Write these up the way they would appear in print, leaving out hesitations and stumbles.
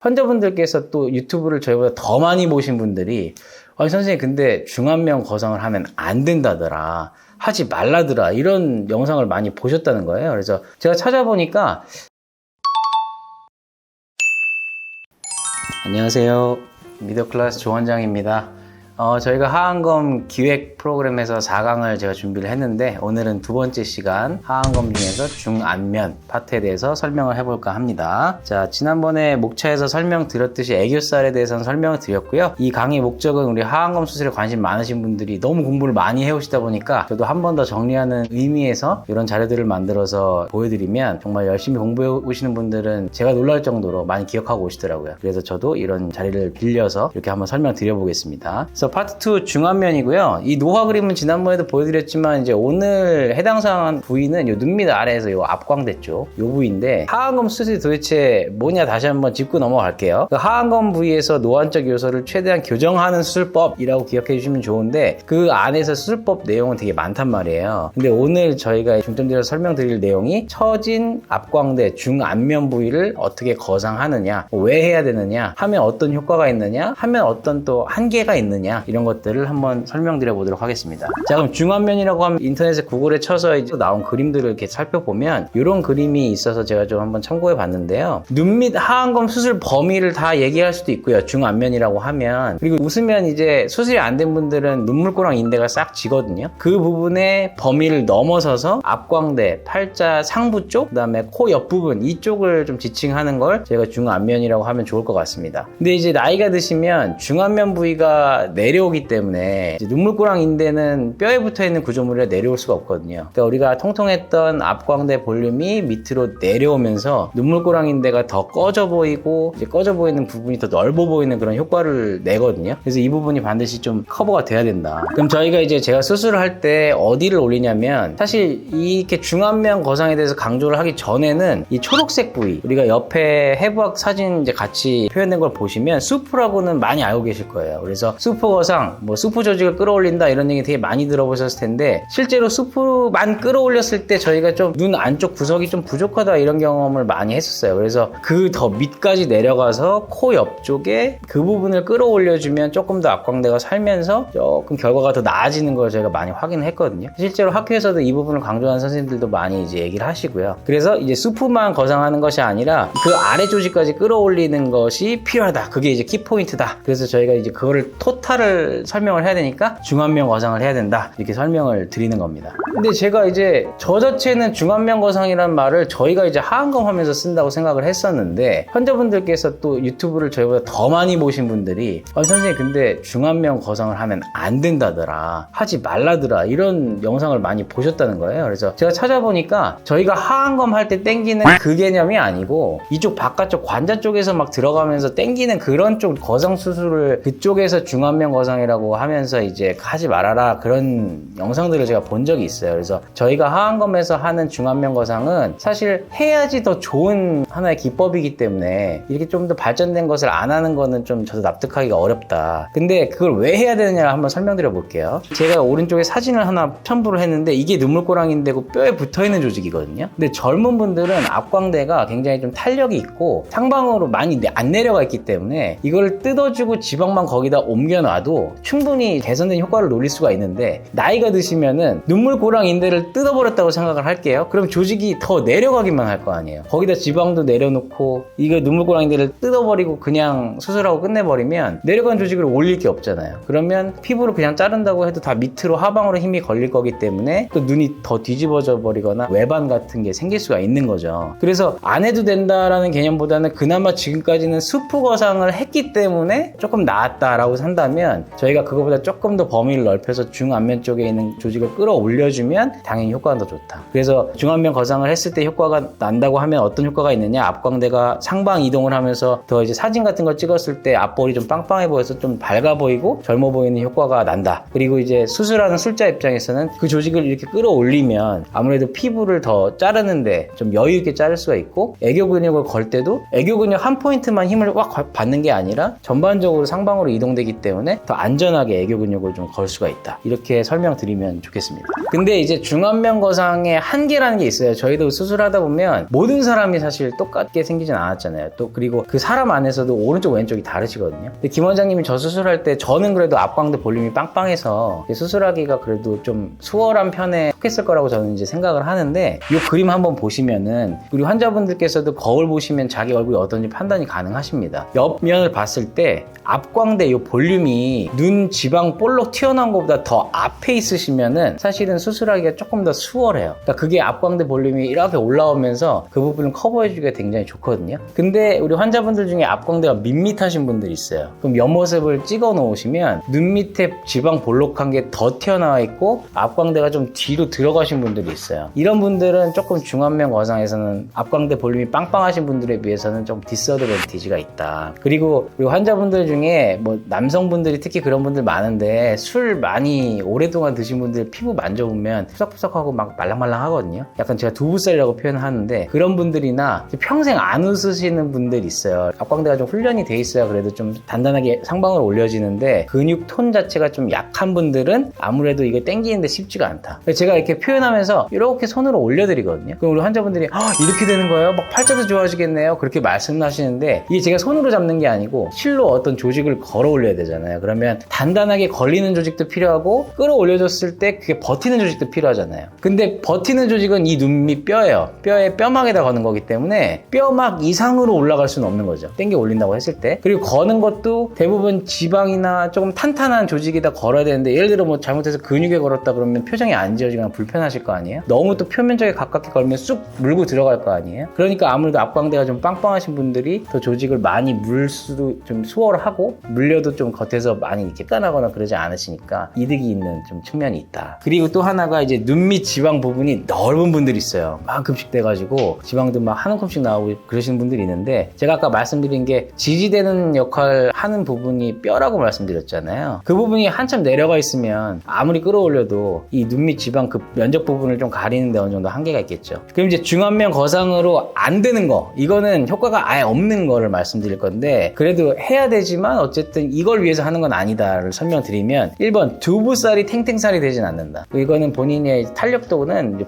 환자분들께서 또 유튜브를 저희보다 더 많이 보신 분들이 선생님 근데 중안면 거상을 하면 안 된다더라, 하지 말라더라, 이런 영상을 많이 보셨다는 거예요. 그래서 제가 찾아보니까 안녕하세요, 미더클래스 조원장입니다. 저희가 하안검 기획 프로그램에서 4강을 제가 준비를 했는데 오늘은 두 번째 시간 하안검 중에서 중안면 파트에 대해서 설명을 해볼까 합니다. 자, 지난번에 목차에서 설명드렸듯이 애교살에 대해서는 설명을 드렸고요. 이 강의 목적은 우리 하안검 수술에 관심 많으신 분들이 너무 공부를 많이 해오시다 보니까 저도 한 번 더 정리하는 의미에서 이런 자료들을 만들어서 보여드리면 정말 열심히 공부해 오시는 분들은 제가 놀랄 정도로 많이 기억하고 오시더라고요. 그래서 저도 이런 자리를 빌려서 이렇게 한번 설명드려보겠습니다. 그래서 파트 2 중안면이고요. 이 노화 그림은 지난번에도 보여드렸지만 이제 오늘 해당 사항 부위는 요 눈 밑 아래에서 요 앞광대 쪽 요 부위인데, 하안검 수술이 도대체 뭐냐 다시 한번 짚고 넘어갈게요. 그 하안검 부위에서 노안적 요소를 최대한 교정하는 수술법이라고 기억해 주시면 좋은데, 그 안에서 수술법 내용은 되게 많단 말이에요. 근데 오늘 저희가 중점 들여서 설명드릴 내용이 처진 앞광대 중안면 부위를 어떻게 거상하느냐, 왜 해야 되느냐, 하면 어떤 효과가 있느냐, 하면 어떤 또 한계가 있느냐, 이런 것들을 한번 설명드려 보도록 하겠습니다. 자, 그럼 중안면이라고 하면 인터넷에 구글에 쳐서 이제 나온 그림들을 이렇게 살펴보면 이런 그림이 있어서 제가 좀 한번 참고해 봤는데요. 눈 밑 하안검 수술 범위를 다 얘기할 수도 있고요, 중안면이라고 하면. 그리고 웃으면 이제 수술이 안 된 분들은 눈물꼬랑 인대가 싹 지거든요. 그 부분의 범위를 넘어서서 앞광대, 팔자 상부 쪽, 그 다음에 코 옆부분 이쪽을 좀 지칭하는 걸 저희가 중안면이라고 하면 좋을 것 같습니다. 근데 이제 나이가 드시면 중안면 부위가 내려오기 때문에 눈물꼬랑 인대는 뼈에 붙어있는 구조물이라 내려올 수가 없거든요. 그러니까 우리가 통통했던 앞광대 볼륨이 밑으로 내려오면서 눈물꼬랑 인대가 더 꺼져 보이고 이제 꺼져 보이는 부분이 더 넓어 보이는 그런 효과를 내거든요. 그래서 이 부분이 반드시 좀 커버가 돼야 된다. 그럼 저희가 이제 제가 수술을 할 때 어디를 올리냐면, 사실 이렇게 중안면 거상에 대해서 강조를 하기 전에는 이 초록색 부위, 우리가 옆에 해부학 사진 이제 같이 표현된 걸 보시면 수프라고는 많이 알고 계실 거예요. 그래서 수프 거상, 수프 조직을 끌어올린다 이런 얘기 되게 많이 들어보셨을 텐데, 실제로 수프만 끌어올렸을 때 저희가 좀 눈 안쪽 구석이 좀 부족하다 이런 경험을 많이 했었어요. 그래서 그 더 밑까지 내려가서 코 옆쪽에 그 부분을 끌어올려주면 조금 더 앞광대가 살면서 조금 결과가 더 나아지는 걸 저희가 많이 확인을 했거든요. 실제로 학교에서도 이 부분을 강조하는 선생님들도 많이 이제 얘기를 하시고요. 그래서 이제 수프만 거상하는 것이 아니라 그 아래 조직까지 끌어올리는 것이 필요하다. 그게 이제 키포인트다. 그래서 저희가 이제 그거를 토탈을 설명을 해야 되니까 중안면 거상을 해야 된다, 이렇게 설명을 드리는 겁니다. 근데 제가 이제 저 자체는 중안면 거상이라는 말을 저희가 이제 하안검 하면서 쓴다고 생각을 했었는데, 환자분들께서 또 유튜브를 저희보다 더 많이 보신 분들이 선생님 근데 중안면 거상을 하면 안 된다더라, 하지 말라더라, 이런 영상을 많이 보셨다는 거예요. 그래서 제가 찾아보니까 저희가 하안검 할 때 땡기는 그 개념이 아니고 이쪽 바깥쪽 관자 쪽에서 막 들어가면서 땡기는 그런 쪽 거상 수술을 그쪽에서 중안면 거상이라고 하면서 이제 하지 말아라, 그런 영상들을 제가 본 적이 있어요. 그래서 저희가 하안검에서 하는 중안면 거상은 사실 해야지 더 좋은 하나의 기법이기 때문에 이렇게 좀 더 발전된 것을 안 하는 거는 좀 저도 납득하기가 어렵다. 근데 그걸 왜 해야 되느냐를 한번 설명드려 볼게요. 제가 오른쪽에 사진을 하나 첨부를 했는데 이게 눈물꼬랑인대고 뼈에 붙어있는 조직이거든요. 근데 젊은 분들은 앞광대가 굉장히 좀 탄력이 있고 상방으로 많이 안 내려가 있기 때문에 이걸 뜯어주고 지방만 거기다 옮겨놔도 충분히 개선된 효과를 노릴 수가 있는데, 나이가 드시면은 눈물꼬랑 인대를 뜯어버렸다고 생각을 할게요. 그럼 조직이 더 내려가기만 할 거 아니에요. 거기다 지방도 내려놓고 이거 눈물꼬랑 인대를 뜯어버리고 그냥 수술하고 끝내버리면 내려간 조직을 올릴 게 없잖아요. 그러면 피부를 그냥 자른다고 해도 다 밑으로 하방으로 힘이 걸릴 거기 때문에 또 눈이 더 뒤집어져 버리거나 외반 같은 게 생길 수가 있는 거죠. 그래서 안 해도 된다라는 개념보다는 그나마 지금까지는 수프 거상을 했기 때문에 조금 나았다라고 산다면, 저희가 그거보다 조금 더 범위를 넓혀서 중안면 쪽에 있는 조직을 끌어올려주면 당연히 효과가 더 좋다. 그래서 중안면 거상을 했을 때 효과가 난다고 하면 어떤 효과가 있느냐, 앞광대가 상방 이동을 하면서 더 이제 사진 같은 거 찍었을 때 앞볼이 좀 빵빵해 보여서 좀 밝아 보이고 젊어 보이는 효과가 난다. 그리고 이제 수술하는 술자 입장에서는 그 조직을 이렇게 끌어올리면 아무래도 피부를 더 자르는데 좀 여유 있게 자를 수가 있고, 애교 근육을 걸 때도 애교 근육 한 포인트만 힘을 꽉 받는 게 아니라 전반적으로 상방으로 이동되기 때문에 더 안전하게 애교 근육을 좀 걸 수가 있다. 이렇게 설명드리면 좋겠습니다. 근데 이제 중안면 거상의 한계라는 게 있어요. 저희도 수술하다 보면 모든 사람이 사실 똑같게 생기진 않았잖아요. 또 그리고 그 사람 안에서도 오른쪽 왼쪽이 다르시거든요. 근데 김 원장님이 저 수술할 때 저는 그래도 앞광대 볼륨이 빵빵해서 수술하기가 그래도 좀 수월한 편에 속했을 거라고 저는 이제 생각을 하는데, 이 그림 한번 보시면은 우리 환자분들께서도 거울 보시면 자기 얼굴이 어떤지 판단이 가능하십니다. 옆면을 봤을 때 앞광대 이 볼륨이 눈 지방 볼록 튀어나온 것보다 더 앞에 있으시면은 사실은 수술하기가 조금 더 수월해요. 그러니까 그게 앞광대 볼륨이 이렇게 올라오면서 그 부분을 커버해주기가 굉장히 좋거든요. 근데 우리 환자분들 중에 앞광대가 밋밋하신 분들이 있어요. 그럼 옆모습을 찍어 놓으시면 눈 밑에 지방 볼록한 게 더 튀어나와 있고 앞광대가 좀 뒤로 들어가신 분들이 있어요. 이런 분들은 조금 중안면 거상에서는 앞광대 볼륨이 빵빵하신 분들에 비해서는 좀 디스어드밴티지가 있다. 그리고 우리 환자분들 중에 뭐 남성분들이 특히 그런 분들 많은데 술 많이 오랫동안 드신 분들 피부 만져보면 푸석푸석하고 막 말랑말랑 하거든요. 약간 제가 두부살이라고 표현을 하는데, 그런 분들이나 평생 안 웃으시는 분들이 있어요. 앞광대가 좀 훈련이 돼 있어야 그래도 좀 단단하게 상방으로 올려지는데, 근육 톤 자체가 좀 약한 분들은 아무래도 이게 당기는데 쉽지가 않다. 제가 이렇게 표현하면서 이렇게 손으로 올려드리거든요. 그럼 우리 환자분들이 이렇게 되는 거예요? 막 팔자도 좋아지겠네요? 그렇게 말씀하시는데, 이게 제가 손으로 잡는 게 아니고 실로 어떤 조직을 걸어 올려야 되잖아요. 그러면 단단하게 걸리는 조직도 필요하고 끌어올려줬을 때 그게 버티는 조직도 필요하잖아요. 근데 버티는 조직은 이 눈 밑 뼈예요. 뼈에 뼈막에다 거는 거기 때문에 뼈막 이상으로 올라갈 수는 없는 거죠. 당겨 올린다고 했을 때. 그리고 거는 것도 대부분 지방이나 조금 탄탄한 조직에다 걸어야 되는데, 예를 들어 뭐 잘못해서 근육에 걸었다 그러면 표정이 안 지어지거나 불편하실 거 아니에요? 너무 또 표면적에 가깝게 걸면 쑥 물고 들어갈 거 아니에요? 그러니까 아무래도 앞광대가 좀 빵빵하신 분들이 더 조직을 많이 물 수도 좀 수월하고, 물려도 좀 겉에서 많이 이렇게 깐하거나 그러지 않으시니까 이득이 있는 좀 측면이 있다. 그리고 또 하나가 이제 눈 밑 지방 부분이 넓은 분들이 있어요. 만큼씩 돼가지고 지방도 막 한 움큼씩 나오고 그러시는 분들이 있는데, 제가 아까 말씀드린 게 지지되는 역할을 하는 부분이 뼈라고 말씀드렸잖아요. 그 부분이 한참 내려가 있으면 아무리 끌어올려도 이 눈 밑 지방 그 면적 부분을 좀 가리는데 어느 정도 한계가 있겠죠. 그럼 이제 중안면 거상으로 안 되는 거, 이거는 효과가 아예 없는 거를 말씀드릴 건데, 그래도 해야 되지만 어쨌든 이걸 위해서 하는 건 아니다를 설명드리면, 1번 두부살이 탱탱살이 되진 않는다. 이거는 본인의 탄력도는 이제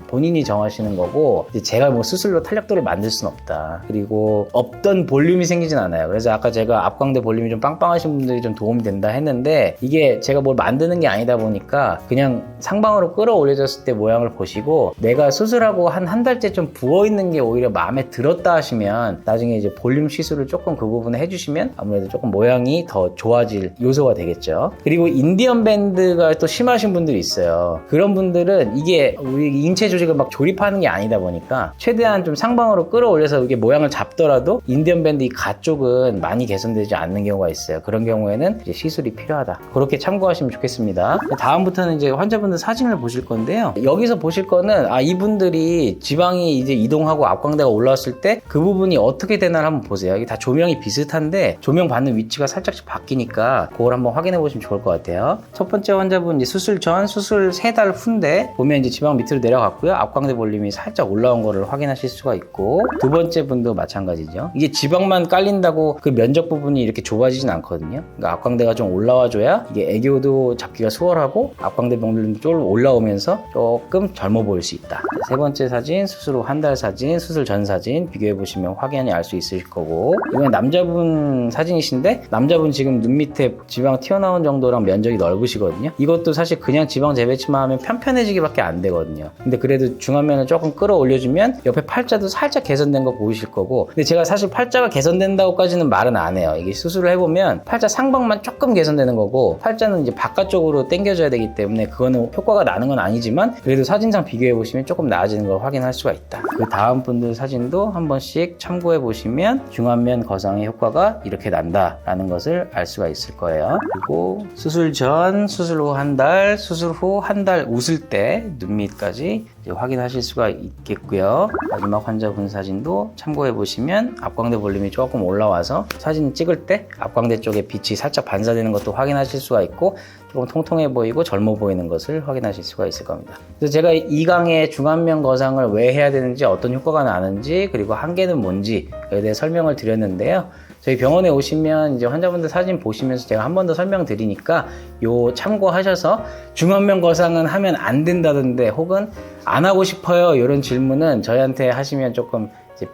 본인이 정하시는 거고, 이제 제가 뭐 수술로 탄력도를 만들 수는 없다. 그리고 없던 볼륨이 생기진 않아요. 그래서 아까 제가 앞광대 볼륨이 좀 빵빵하신 분들이 좀 도움이 된다 했는데, 이게 제가 뭘 만드는 게 아니다 보니까 그냥 상방으로 끌어올려졌을 때 모양을 보시고, 내가 수술하고 한 달째 좀 부어있는 게 오히려 마음에 들었다 하시면 나중에 이제 볼륨 시술을 조금 그 부분에 해주시면 아무래도 조금 모양이 더 좋아질 요소가 되겠죠. 그리고 인디언 밴드가 또 심하신 분들이 있어요. 그런 분들은 이게 우리 인체 조직을 막 조립하는 게 아니다 보니까 최대한 좀 상방으로 끌어올려서 이게 모양을 잡더라도 인디언 밴드 이 가 쪽은 많이 개선되지 않는 경우가 있어요. 그런 경우에는 이제 시술이 필요하다. 그렇게 참고하시면 좋겠습니다. 다음부터는 이제 환자분들 사진을 보실 건데요. 여기서 보실 거는 이분들이 지방이 이제 이동하고 앞광대가 올라왔을 때 그 부분이 어떻게 되나를 한번 보세요. 이게 다 조명이 비슷한데 조명 받는 위치가 살짝씩 바뀌니까 그걸 한번 확인해 보시면 좋을 것 같아요. 첫 번째 환자분 이제 수술 전, 수술 3달 후인데 보면 이제 지방 밑으로 내려갔고요. 앞광대 볼륨이 살짝 올라온 거를 확인하실 수가 있고, 두 번째 분도 마찬가지죠. 이게 지방만 깔린다고 그 면적 부분이 이렇게 좁아지진 않거든요. 그러니까 앞광대가 좀 올라와줘야 이게 애교도 잡기가 수월하고 앞광대 병들도 좀 올라오면서 조금 젊어 보일 수 있다. 세 번째 사진, 수술 후 한 달 사진, 수술 전 사진 비교해 보시면 확연히 알 수 있으실 거고, 이건 남자분 사진이신데 남자분 지금 눈 밑에 지방 튀어나온 정도랑 면적이 넓으시거든요. 이것도 사실 그냥 지방 재배치만 하면 편편해지기밖에 안 되거든요. 근데 그래도 중안면을 조금 끌어올려주면 옆에 팔자도 살짝 개선된 거 보이실 거고, 근데 제가 사실 팔자가 개선된다고까지는 말은 안 해요. 이게 수술을 해보면 팔자 상방만 조금 개선되는 거고, 팔자는 이제 바깥쪽으로 당겨져야 되기 때문에 그거는 효과가 나는 건 아니지만 그래도 사진상 비교해 보시면 조금 나아지는 걸 확인할 수가 있다. 그 다음 분들 사진도 한 번씩 참고해 보시면 중안면 거상의 효과가 이렇게 난다라는 것을 알 수가 있을 거예요. 그리고 수술 전, 수술 후 한 달, 수술 후 한 달 웃을 때 눈 밑까지 확인하실 수가 있겠고요. 마지막 환자분 사진도 참고해 보시면 앞광대 볼륨이 조금 올라와서 사진 찍을 때 앞광대 쪽에 빛이 살짝 반사되는 것도 확인하실 수가 있고, 조금 통통해 보이고 젊어 보이는 것을 확인하실 수가 있을 겁니다. 그래서 제가 이 강의 중안면 거상을 왜 해야 되는지, 어떤 효과가 나는지, 그리고 한계는 뭔지에 대해 설명을 드렸는데요. 저희 병원에 오시면 이제 환자분들 사진 보시면서 제가 한 번 더 설명드리니까 요 참고하셔서 중안면 거상은 하면 안 된다던데 혹은 안 하고 싶어요 이런 질문은 저희한테 하시면 조금 이제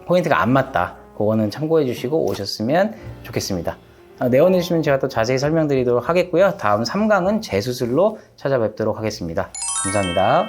포인트가 안 맞다. 그거는 참고해 주시고 오셨으면 좋겠습니다. 내원해 주시면 제가 또 자세히 설명드리도록 하겠고요. 다음 3강은 재수술로 찾아뵙도록 하겠습니다. 감사합니다.